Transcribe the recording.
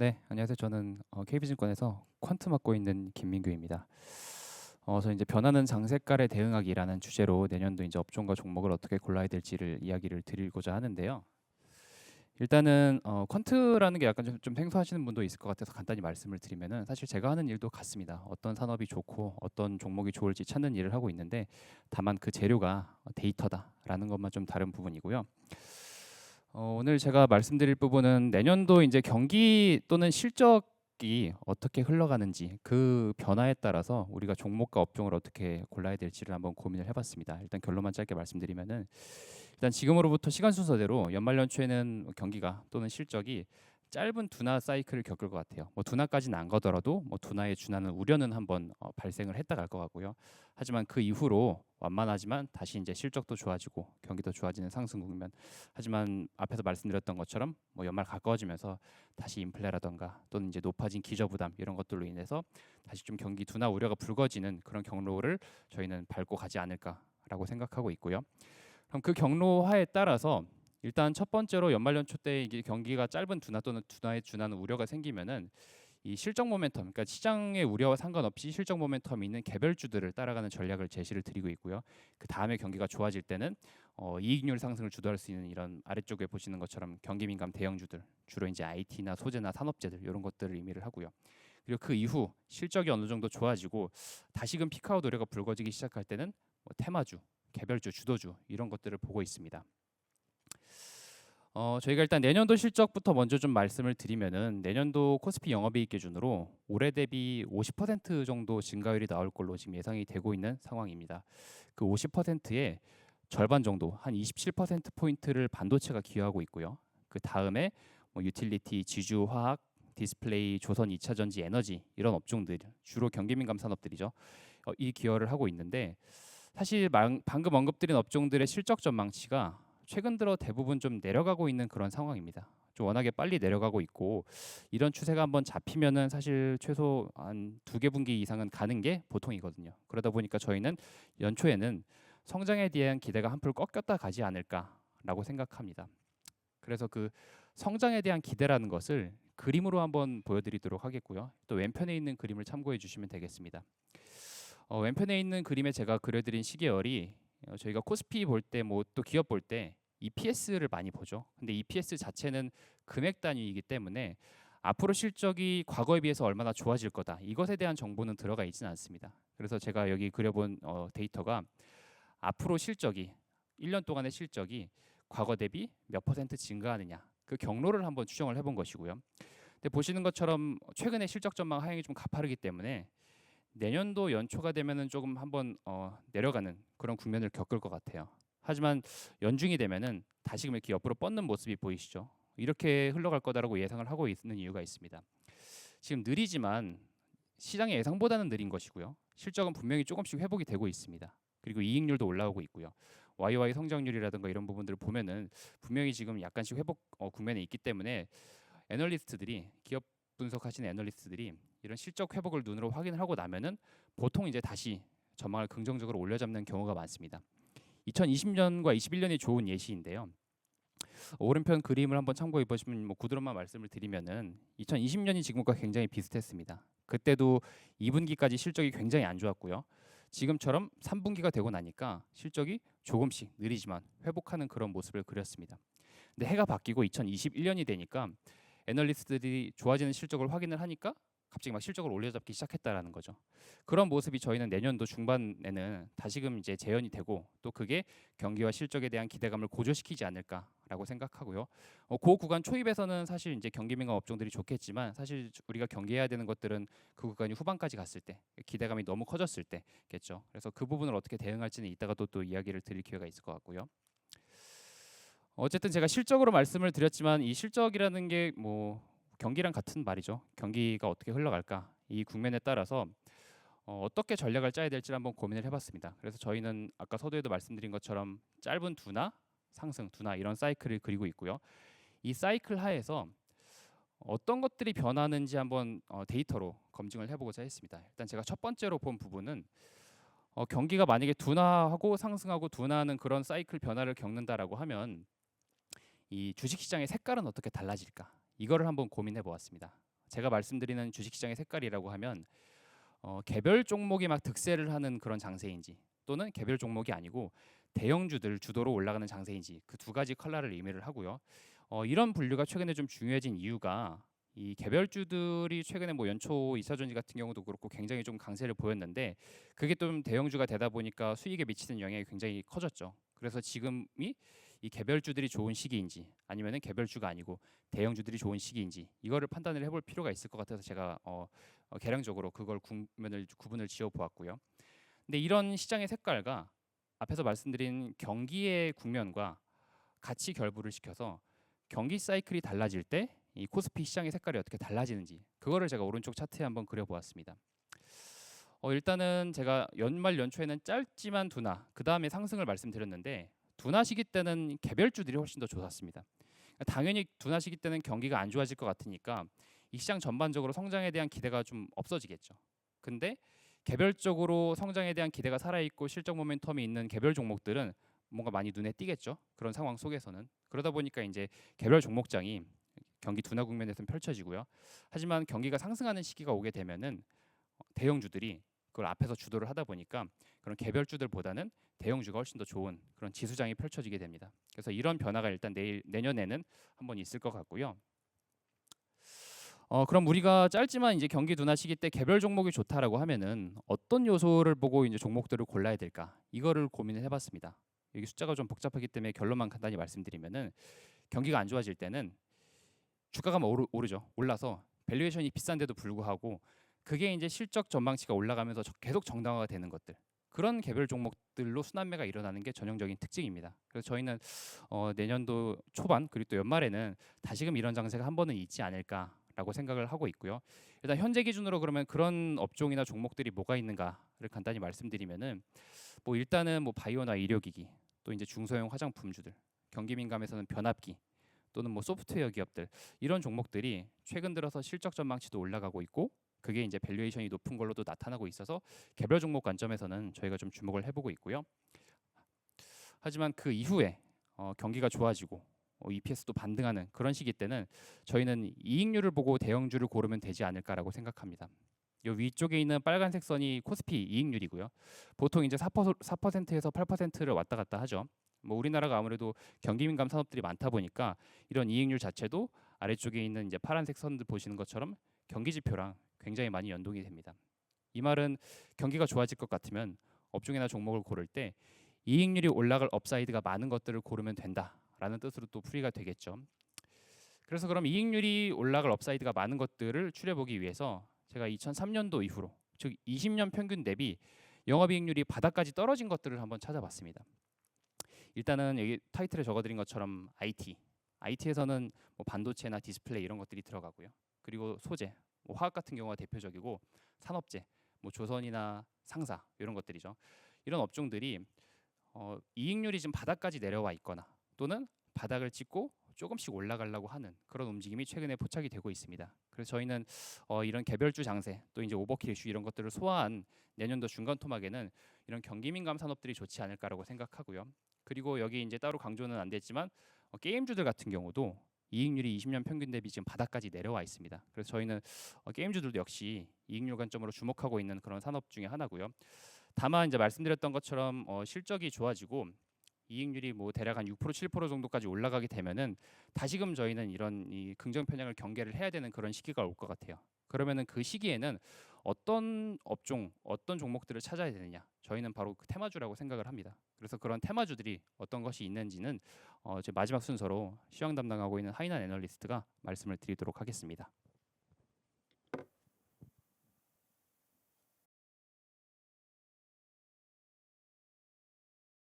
네, 안녕하세요. 저는 KB증권에서 퀀트 맡고 있는 김민규입니다. 저는 이제 변하는 장색깔에 대응하기라는 주제로 내년도 이제 업종과 종목을 어떻게 골라야 될지를 이야기를 드리고자 하는데요. 일단은 퀀트라는 게 약간 좀 생소하시는 분도 있을 것 같아서 간단히 말씀을 드리면은 사실 제가 하는 일도 같습니다. 어떤 산업이 좋고 어떤 종목이 좋을지 찾는 일을 하고 있는데 다만 그 재료가 데이터다라는 것만 좀 다른 부분이고요. 오늘 제가 말씀드릴 부분은 내년도 이제 경기 또는 실적이 어떻게 흘러가는지 그 변화에 따라서 우리가 종목과 업종을 어떻게 골라야 될지를 한번 고민을 해봤습니다. 일단 결론만 짧게 말씀드리면은 일단 지금으로부터 시간 순서대로 연말 연초에는 경기가 또는 실적이 짧은 둔화 사이클을 겪을 것 같아요. 뭐 둔화까지는 안 가더라도 뭐 둔화에 준하는 우려는 한번 발생을 했다 갈 것 같고요. 하지만 그 이후로 완만하지만 다시 이제 실적도 좋아지고 경기도 좋아지는 상승 국면. 하지만 앞에서 말씀드렸던 것처럼 뭐 연말 가까워지면서 다시 인플레라던가 또는 이제 높아진 기저 부담 이런 것들로 인해서 다시 좀 경기 둔화 우려가 불거지는 그런 경로를 저희는 밟고 가지 않을까라고 생각하고 있고요. 그럼 그 경로하에 따라서 일단 첫 번째로 연말 연초 때 이게 경기가 짧은 둔화 또는 둔화에 준하는 우려가 생기면은 이 실적 모멘텀, 그러니까 시장의 우려와 상관없이 실적 모멘텀이 있는 개별주들을 따라가는 전략을 제시를 드리고 있고요. 그 다음에 경기가 좋아질 때는 이익률 상승을 주도할 수 있는 이런 아래쪽에 보시는 것처럼 경기 민감 대형주들, 주로 이제 IT나 소재나 산업재들 이런 것들을 의미를 하고요. 그리고 그 이후 실적이 어느 정도 좋아지고 다시금 피크아웃 우려가 불거지기 시작할 때는 뭐 테마주, 개별주, 주도주 이런 것들을 보고 있습니다. 저희가 일단 내년도 실적부터 먼저 좀 말씀을 드리면은 내년도 코스피 영업이익 기준으로 올해 대비 50% 정도 증가율이 나올 걸로 지금 예상이 되고 있는 상황입니다. 그 50%의 절반 정도 한 27% 포인트를 반도체가 기여하고 있고요. 그 다음에 뭐 유틸리티, 지주, 화학, 디스플레이, 조선 2차 전지, 에너지 이런 업종들 주로 경기 민감 산업들이죠. 이 기여를 하고 있는데 사실 방금 언급드린 업종들의 실적 전망치가 최근 들어 대부분 좀 내려가고 있는 그런 상황입니다. 좀 워낙에 빨리 내려가고 있고 이런 추세가 한번 잡히면은 사실 최소 한 두 개 분기 이상은 가는 게 보통이거든요. 그러다 보니까 저희는 연초에는 성장에 대한 기대가 한풀 꺾였다 가지 않을까라고 생각합니다. 그래서 그 성장에 대한 기대라는 것을 그림으로 한번 보여드리도록 하겠고요. 또 왼편에 있는 그림을 참고해 주시면 되겠습니다. 왼편에 있는 그림에 제가 그려드린 시계열이 저희가 코스피 볼 때 뭐 또 기업 볼 때 EPS를 많이 보죠. 근데 EPS 자체는 금액 단위이기 때문에 앞으로 실적이 과거에 비해서 얼마나 좋아질 거다 이것에 대한 정보는 들어가 있지는 않습니다. 그래서 제가 여기 그려본 데이터가 앞으로 실적이 1년 동안의 실적이 과거 대비 몇 퍼센트 증가하느냐 그 경로를 한번 추정을 해본 것이고요. 근데 보시는 것처럼 최근에 실적 전망 하향이 좀 가파르기 때문에 내년도 연초가 되면은 조금 한번 내려가는 그런 국면을 겪을 것 같아요. 하지만 연중이 되면은 다시금 이렇게 옆으로 뻗는 모습이 보이시죠? 이렇게 흘러갈 거다라고 예상을 하고 있는 이유가 있습니다. 지금 느리지만 시장의 예상보다는 느린 것이고요. 실적은 분명히 조금씩 회복이 되고 있습니다. 그리고 이익률도 올라오고 있고요. YY 성장률이라든가 이런 부분들을 보면은 분명히 지금 약간씩 회복 국면에 있기 때문에 애널리스트들이 기업 분석하시는 애널리스트들이 이런 실적 회복을 눈으로 확인을 하고 나면은 보통 이제 다시 전망을 긍정적으로 올려잡는 경우가 많습니다. 2020년과 21년이 좋은 예시인데요. 오른편 그림을 한번 참고해 보시면 뭐 구드론만 말씀을 드리면은 2020년이 지금과 굉장히 비슷했습니다. 그때도 2분기까지 실적이 굉장히 안 좋았고요. 지금처럼 3분기가 되고 나니까 실적이 조금씩 느리지만 회복하는 그런 모습을 그렸습니다. 근데 해가 바뀌고 2021년이 되니까 애널리스트들이 좋아지는 실적을 확인을 하니까 갑자기 막 실적을 올려잡기 시작했다라는 거죠. 그런 모습이 저희는 내년도 중반에는 다시금 이제 재현이 되고 또 그게 경기와 실적에 대한 기대감을 고조시키지 않을까라고 생각하고요. 그 구간 초입에서는 사실 이제 경기 민감 업종들이 좋겠지만 사실 우리가 경계해야 되는 것들은 그 구간이 후반까지 갔을 때 기대감이 너무 커졌을 때겠죠. 그래서 그 부분을 어떻게 대응할지는 이따가 또 이야기를 드릴 기회가 있을 것 같고요. 어쨌든 제가 실적으로 말씀을 드렸지만 이 실적이라는 게 뭐 경기랑 같은 말이죠. 경기가 어떻게 흘러갈까 이 국면에 따라서 어떻게 전략을 짜야 될지 한번 고민을 해봤습니다. 그래서 저희는 아까 서두에도 말씀드린 것처럼 짧은 둔화, 상승, 둔화 이런 사이클을 그리고 있고요. 이 사이클 하에서 어떤 것들이 변하는지 한번 데이터로 검증을 해보고자 했습니다. 일단 제가 첫 번째로 본 부분은 경기가 만약에 둔화하고 상승하고 둔화하는 그런 사이클 변화를 겪는다라고 하면 이 주식시장의 색깔은 어떻게 달라질까? 이거를 한번 고민해 보았습니다. 제가 말씀드리는 주식시장의 색깔이라고 하면 개별 종목이 막 득세를 하는 그런 장세인지 또는 개별 종목이 아니고 대형주들 주도로 올라가는 장세인지 그 두 가지 컬러를 의미를 하고요. 이런 분류가 최근에 좀 중요해진 이유가 이 개별주들이 최근에 뭐 연초 이사전지 같은 경우도 그렇고 굉장히 좀 강세를 보였는데 그게 좀 대형주가 되다 보니까 수익에 미치는 영향이 굉장히 커졌죠. 그래서 지금이 이 개별주들이 좋은 시기인지 아니면은 개별주가 아니고 대형주들이 좋은 시기인지 이거를 판단을 해볼 필요가 있을 것 같아서 제가 개량적으로 그걸 구분을 지어 보았고요. 근데 이런 시장의 색깔과 앞에서 말씀드린 경기의 국면과 같이 결부를 시켜서 경기 사이클이 달라질 때 이 코스피 시장의 색깔이 어떻게 달라지는지 그거를 제가 오른쪽 차트에 한번 그려보았습니다. 일단은 제가 연말 연초에는 짧지만 둔화 그 다음에 상승을 말씀드렸는데 둔화 시기 때는 개별주들이 훨씬 더 좋았습니다. 당연히 둔화 시기 때는 경기가 안 좋아질 것 같으니까 이 시장 전반적으로 성장에 대한 기대가 좀 없어지겠죠. 근데 개별적으로 성장에 대한 기대가 살아있고 실적 모멘텀이 있는 개별 종목들은 뭔가 많이 눈에 띄겠죠. 그런 상황 속에서는 그러다 보니까 이제 개별 종목장이 경기 둔화 국면에서는 펼쳐지고요. 하지만 경기가 상승하는 시기가 오게 되면은 대형주들이 그걸 앞에서 주도를 하다 보니까 그런 개별주들보다는 대형주가 훨씬 더 좋은 그런 지수장이 펼쳐지게 됩니다. 그래서 이런 변화가 일단 내년에는 한번 있을 것 같고요. 그럼 우리가 짧지만 이제 경기 둔화 시기 때 개별 종목이 좋다라고 하면은 어떤 요소를 보고 이제 종목들을 골라야 될까? 이거를 고민을 해봤습니다. 여기 숫자가 좀 복잡하기 때문에 결론만 간단히 말씀드리면은 경기가 안 좋아질 때는 주가가 오르죠. 올라서 밸류에이션이 비싼데도 불구하고 그게 이제 실적 전망치가 올라가면서 계속 정당화가 되는 것들. 그런 개별 종목들로 순환매가 일어나는 게 전형적인 특징입니다. 그래서 저희는 내년도 초반 그리고 또 연말에는 다시금 이런 장세가 한 번은 있지 않을까라고 생각을 하고 있고요. 일단 현재 기준으로 그러면 그런 업종이나 종목들이 뭐가 있는가를 간단히 말씀드리면은 뭐 일단은 뭐 바이오나 의료기기 또 이제 중소형 화장품주들 경기 민감에서는 변압기 또는 뭐 소프트웨어 기업들 이런 종목들이 최근 들어서 실적 전망치도 올라가고 있고 그게 이제 밸류에이션이 높은 걸로도 나타나고 있어서 개별 종목 관점에서는 저희가 좀 주목을 해보고 있고요. 하지만 그 이후에 경기가 좋아지고 EPS도 반등하는 그런 시기 때는 저희는 이익률을 보고 대형주를 고르면 되지 않을까라고 생각합니다. 이 위쪽에 있는 빨간색 선이 코스피 이익률이고요. 보통 이제 4%에서 8%를 왔다 갔다 하죠. 뭐 우리나라가 아무래도 경기 민감 산업들이 많다 보니까 이런 이익률 자체도 아래쪽에 있는 이제 파란색 선들 보시는 것처럼 경기 지표랑 굉장히 많이 연동이 됩니다. 이 말은 경기가 좋아질 것 같으면 업종이나 종목을 고를 때 이익률이 올라갈 업사이드가 많은 것들을 고르면 된다라는 뜻으로 또 풀이가 되겠죠. 그래서 그럼 이익률이 올라갈 업사이드가 많은 것들을 추려보기 위해서 제가 2003년도 이후로 즉 20년 평균 대비 영업이익률이 바닥까지 떨어진 것들을 한번 찾아봤습니다. 일단은 여기 타이틀에 적어드린 것처럼 IT에서는 뭐 반도체나 디스플레이 이런 것들이 들어가고요. 그리고 소재, 뭐 화학 같은 경우가 대표적이고 산업재, 뭐 조선이나 상사 이런 것들이죠. 이런 업종들이 이익률이 지금 바닥까지 내려와 있거나 또는 바닥을 찍고 조금씩 올라가려고 하는 그런 움직임이 최근에 포착이 되고 있습니다. 그래서 저희는 이런 개별주 장세 또 이제 오버킬 이슈 이런 것들을 소화한 내년도 중간 토막에는 이런 경기 민감 산업들이 좋지 않을까라고 생각하고요. 그리고 여기 이제 따로 강조는 안 됐지만 게임주들 같은 경우도 이익률이 20년 평균 대비 지금 바닥까지 내려와 있습니다. 그래서 저희는 게임주들도 역시 이익률 관점으로 주목하고 있는 그런 산업 중에 하나고요. 다만 이제 말씀드렸던 것처럼 실적이 좋아지고 이익률이 뭐 대략 한 6% 7% 정도까지 올라가게 되면은 다시금 저희는 이런 이 긍정 편향을 경계를 해야 되는 그런 시기가 올 것 같아요. 그러면은 그 시기에는 어떤 업종, 어떤 종목들을 찾아야 되느냐? 저희는 바로 그 테마주라고 생각을 합니다. 그래서 그런 테마주들이 어떤 것이 있는지는 제 마지막 순서로 시황 담당하고 있는 하이난 애널리스트가 말씀을 드리도록 하겠습니다.